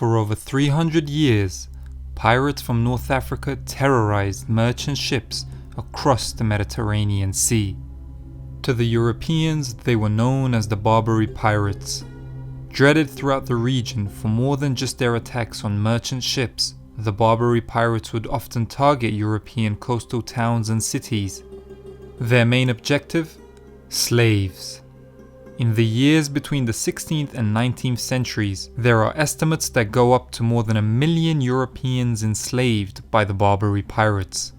For over 300 years, pirates from North Africa terrorized merchant ships across the Mediterranean Sea. To the Europeans, they were known as the Barbary Pirates. Dreaded throughout the region for more than just their attacks on merchant ships, the Barbary Pirates would often target European coastal towns and cities. Their main objective? Slaves. In the years between the 16th and 19th centuries, there are estimates that go up to more than 1 million Europeans enslaved by the Barbary Pirates.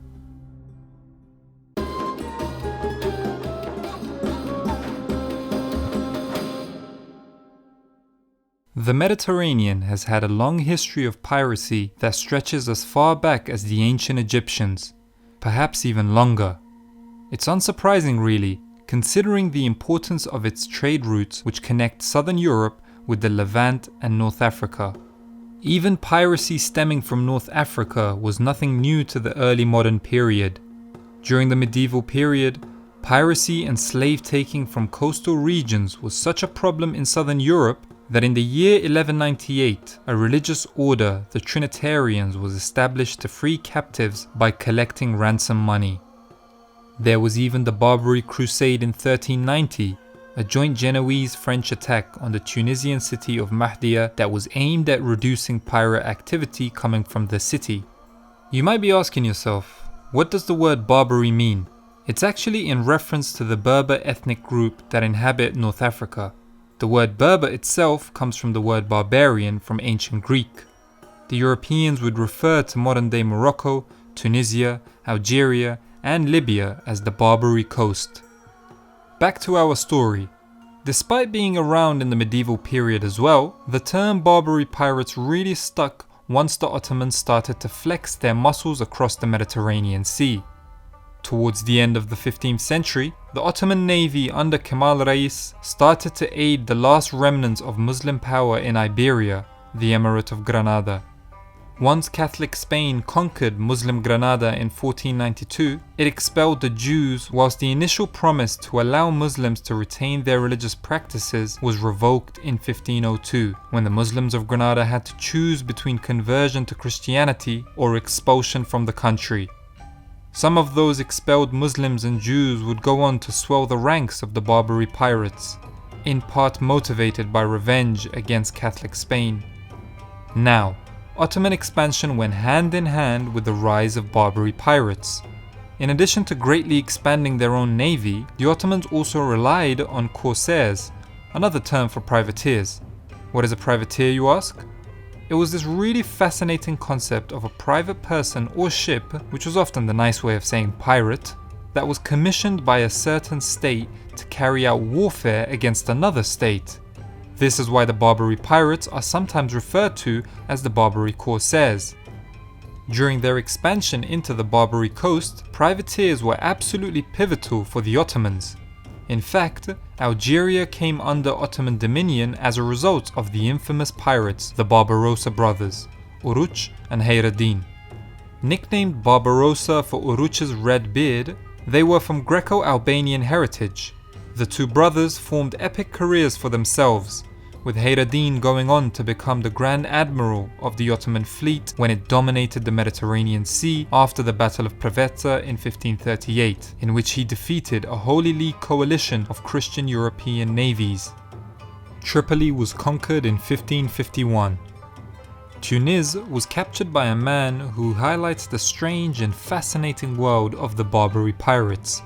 The Mediterranean has had a long history of piracy that stretches as far back as the ancient Egyptians, perhaps even longer. It's unsurprising really, considering the importance of its trade routes which connect southern Europe with the Levant and North Africa. Even piracy stemming from North Africa was nothing new to the early modern period. During the medieval period, piracy and slave-taking from coastal regions was such a problem in southern Europe that in the year 1198, a religious order, the Trinitarians, was established to free captives by collecting ransom money. There was even the Barbary Crusade in 1390, a joint Genoese-French attack on the Tunisian city of Mahdia that was aimed at reducing pirate activity coming from the city. You might be asking yourself, what does the word Barbary mean? It's actually in reference to the Berber ethnic group that inhabit North Africa. The word Berber itself comes from the word barbarian from ancient Greek. The Europeans would refer to modern-day Morocco, Tunisia, Algeria, and Libya as the Barbary Coast. Back to our story. Despite being around in the medieval period as well, the term Barbary pirates really stuck once the Ottomans started to flex their muscles across the Mediterranean Sea. Towards the end of the 15th century, the Ottoman Navy under Kemal Reis started to aid the last remnants of Muslim power in Iberia, the Emirate of Granada. Once Catholic Spain conquered Muslim Granada in 1492, it expelled the Jews, whilst the initial promise to allow Muslims to retain their religious practices was revoked in 1502, when the Muslims of Granada had to choose between conversion to Christianity or expulsion from the country. Some of those expelled Muslims and Jews would go on to swell the ranks of the Barbary pirates, in part motivated by revenge against Catholic Spain. Now, Ottoman expansion went hand in hand with the rise of Barbary pirates. In addition to greatly expanding their own navy, the Ottomans also relied on Corsairs, another term for privateers. What is a privateer, you ask? It was this really fascinating concept of a private person or ship, which was often the nice way of saying pirate, that was commissioned by a certain state to carry out warfare against another state. This is why the Barbary pirates are sometimes referred to as the Barbary Corsairs. During their expansion into the Barbary coast, privateers were absolutely pivotal for the Ottomans. In fact, Algeria came under Ottoman dominion as a result of the infamous pirates, the Barbarossa brothers, Uruç and Hayreddin. Nicknamed Barbarossa for Uruç's red beard, they were from Greco-Albanian heritage. The two brothers formed epic careers for themselves, with Hayreddin going on to become the Grand Admiral of the Ottoman fleet when it dominated the Mediterranean Sea after the Battle of Preveza in 1538, in which he defeated a Holy League coalition of Christian European navies. Tripoli was conquered in 1551. Tunis was captured by a man who highlights the strange and fascinating world of the Barbary pirates.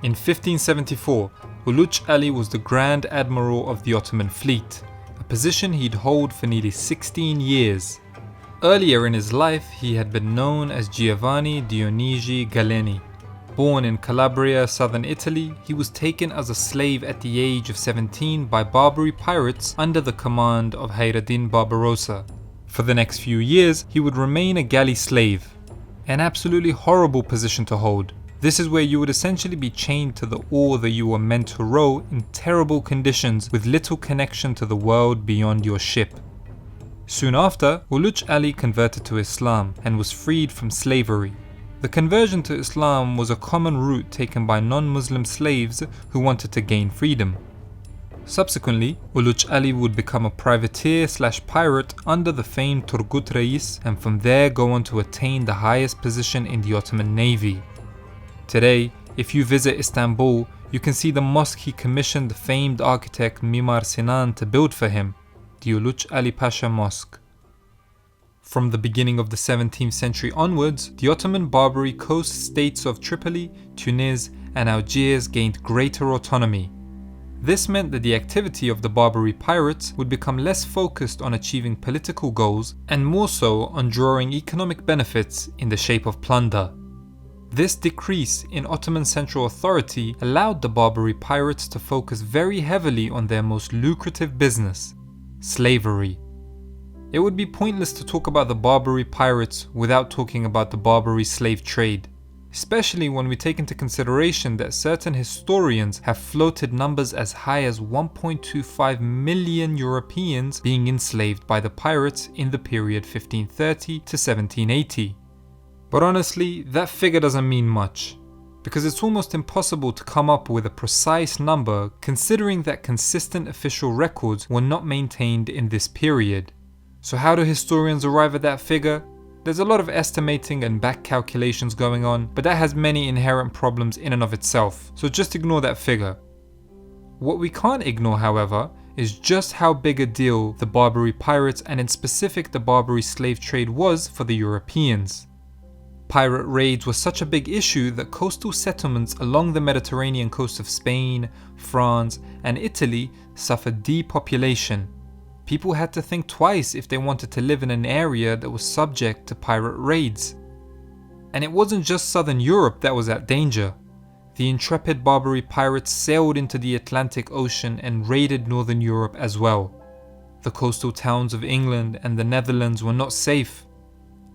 In 1574, Uluç Ali was the Grand Admiral of the Ottoman fleet, a position he'd hold for nearly 16 years. Earlier in his life, he had been known as Giovanni Dionigi Galeni. Born in Calabria, southern Italy, he was taken as a slave at the age of 17 by Barbary pirates under the command of Hayreddin Barbarossa. For the next few years, he would remain a galley slave, an absolutely horrible position to hold. This is where you would essentially be chained to the oar that you were meant to row in terrible conditions with little connection to the world beyond your ship. Soon after, Uluç Ali converted to Islam and was freed from slavery. The conversion to Islam was a common route taken by non-Muslim slaves who wanted to gain freedom. Subsequently, Uluç Ali would become a privateer/pirate under the famed Turgut Reis, and from there go on to attain the highest position in the Ottoman Navy. Today, if you visit Istanbul, you can see the mosque he commissioned the famed architect Mimar Sinan to build for him, the Uluç Ali Pasha Mosque. From the beginning of the 17th century onwards, the Ottoman Barbary coast states of Tripoli, Tunis, and Algiers gained greater autonomy. This meant that the activity of the Barbary pirates would become less focused on achieving political goals and more so on drawing economic benefits in the shape of plunder. This decrease in Ottoman central authority allowed the Barbary pirates to focus very heavily on their most lucrative business, slavery. It would be pointless to talk about the Barbary pirates without talking about the Barbary slave trade, especially when we take into consideration that certain historians have floated numbers as high as 1.25 million Europeans being enslaved by the pirates in the period 1530 to 1780. But honestly, that figure doesn't mean much, because it's almost impossible to come up with a precise number considering that consistent official records were not maintained in this period. So how do historians arrive at that figure? There's a lot of estimating and back calculations going on, but that has many inherent problems in and of itself, so just ignore that figure. What we can't ignore, however, is just how big a deal the Barbary pirates and in specific the Barbary slave trade was for the Europeans. Pirate raids were such a big issue that coastal settlements along the Mediterranean coast of Spain, France, and Italy suffered depopulation. People had to think twice if they wanted to live in an area that was subject to pirate raids. And it wasn't just southern Europe that was at danger. The intrepid Barbary pirates sailed into the Atlantic Ocean and raided northern Europe as well. The coastal towns of England and the Netherlands were not safe.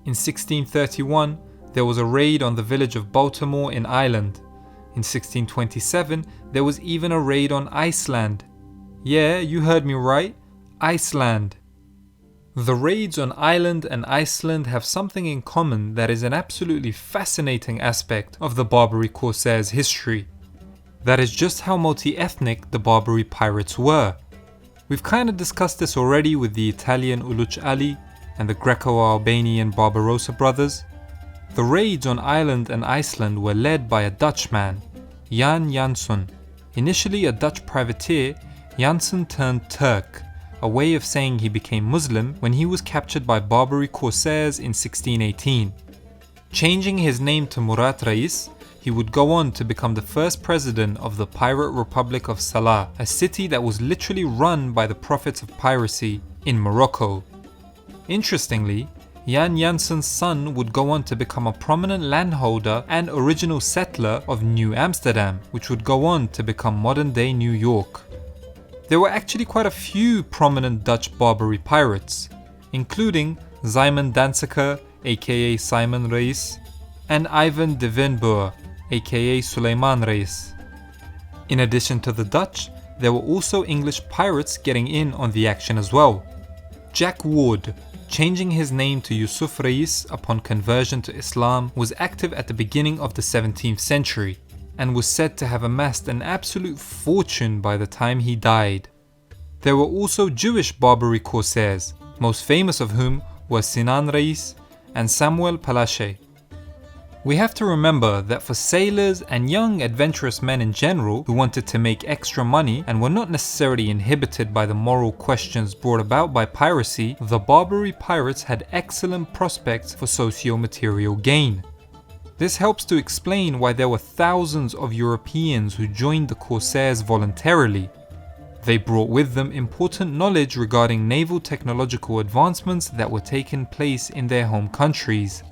In 1631, there was a raid on the village of Baltimore in Ireland. In 1627, there was even a raid on Iceland. Yeah, you heard me right. Iceland. The raids on Ireland and Iceland have something in common that is an absolutely fascinating aspect of the Barbary Corsairs' history. That is just how multi-ethnic the Barbary pirates were. We've kind of discussed this already with the Italian Uluç Ali and the Greco-Albanian Barbarossa brothers. The raids on Ireland and Iceland were led by a Dutchman, Jan Janson. Initially a Dutch privateer, Janson turned Turk, a way of saying he became Muslim when he was captured by Barbary Corsairs in 1618. Changing his name to Murat Reis, he would go on to become the first president of the Pirate Republic of Salah, a city that was literally run by the prophets of piracy in Morocco. Interestingly, Jan Janssen's son would go on to become a prominent landholder and original settler of New Amsterdam, which would go on to become modern-day New York. There were actually quite a few prominent Dutch Barbary pirates, including Simon Danseker, aka Simon Reis, and Ivan de Venboer, aka Suleiman Reis. In addition to the Dutch, there were also English pirates getting in on the action as well. Jack Ward, changing his name to Yusuf Reis upon conversion to Islam, was active at the beginning of the 17th century, and was said to have amassed an absolute fortune by the time he died. There were also Jewish Barbary Corsairs, most famous of whom were Sinan Reis and Samuel Palache. We have to remember that for sailors and young adventurous men in general who wanted to make extra money and were not necessarily inhibited by the moral questions brought about by piracy, the Barbary pirates had excellent prospects for socio-material gain. This helps to explain why there were thousands of Europeans who joined the Corsairs voluntarily. They brought with them important knowledge regarding naval technological advancements that were taking place in their home countries,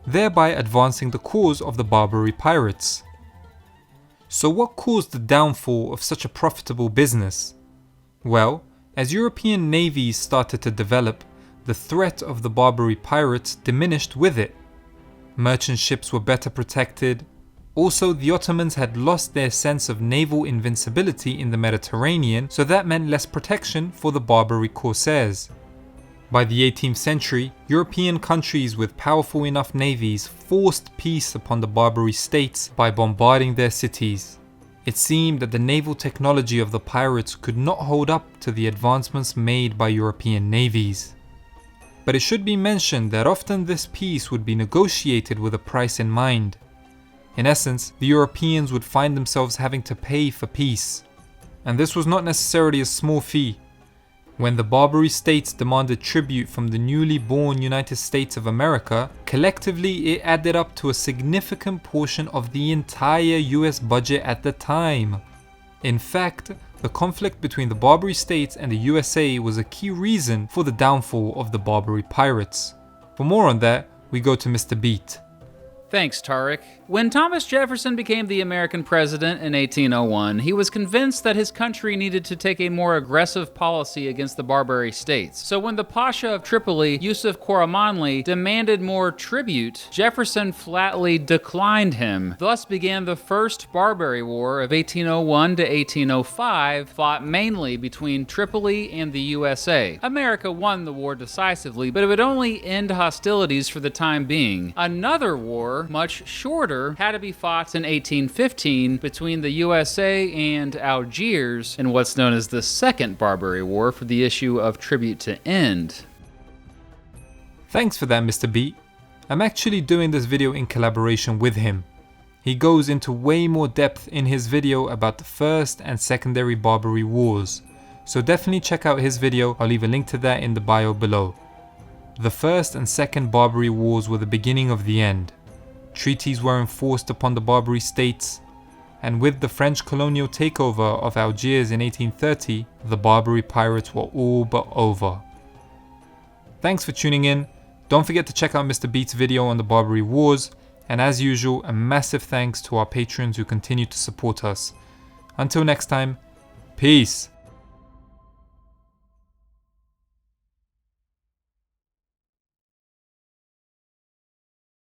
thereby advancing the cause of the Barbary pirates. So what caused the downfall of such a profitable business? Well, as European navies started to develop, the threat of the Barbary pirates diminished with it. Merchant ships were better protected. Also, the Ottomans had lost their sense of naval invincibility in the Mediterranean, so that meant less protection for the Barbary Corsairs. By the 18th century, European countries with powerful enough navies forced peace upon the Barbary states by bombarding their cities. It seemed that the naval technology of the pirates could not hold up to the advancements made by European navies. But it should be mentioned that often this peace would be negotiated with a price in mind. In essence, the Europeans would find themselves having to pay for peace. And this was not necessarily a small fee. When the Barbary states demanded tribute from the newly born United States of America, collectively it added up to a significant portion of the entire US budget at the time. In fact, the conflict between the Barbary states and the USA was a key reason for the downfall of the Barbary pirates. For more on that, we go to Mr. Beat. Thanks, Tariq. When Thomas Jefferson became the American president in 1801, he was convinced that his country needed to take a more aggressive policy against the Barbary states. So when the Pasha of Tripoli, Yusuf Karamanli, demanded more tribute, Jefferson flatly declined him. Thus began the First Barbary War of 1801 to 1805, fought mainly between Tripoli and the USA. America won the war decisively, but it would only end hostilities for the time being. Another war, much shorter, had to be fought in 1815 between the USA and Algiers in what's known as the Second Barbary War for the issue of tribute to end. Thanks for that, Mr. Beat. I'm actually doing this video in collaboration with him. He goes into way more depth in his video about the First and Secondary Barbary Wars, so definitely check out his video. I'll leave a link to that in the bio below. The First and Second Barbary Wars were the beginning of the end. Treaties were enforced upon the Barbary states, and with the French colonial takeover of Algiers in 1830, the Barbary pirates were all but over. Thanks for tuning in. Don't forget to check out Mr. Beat's video on the Barbary Wars, and as usual, a massive thanks to our patrons who continue to support us. Until next time, peace!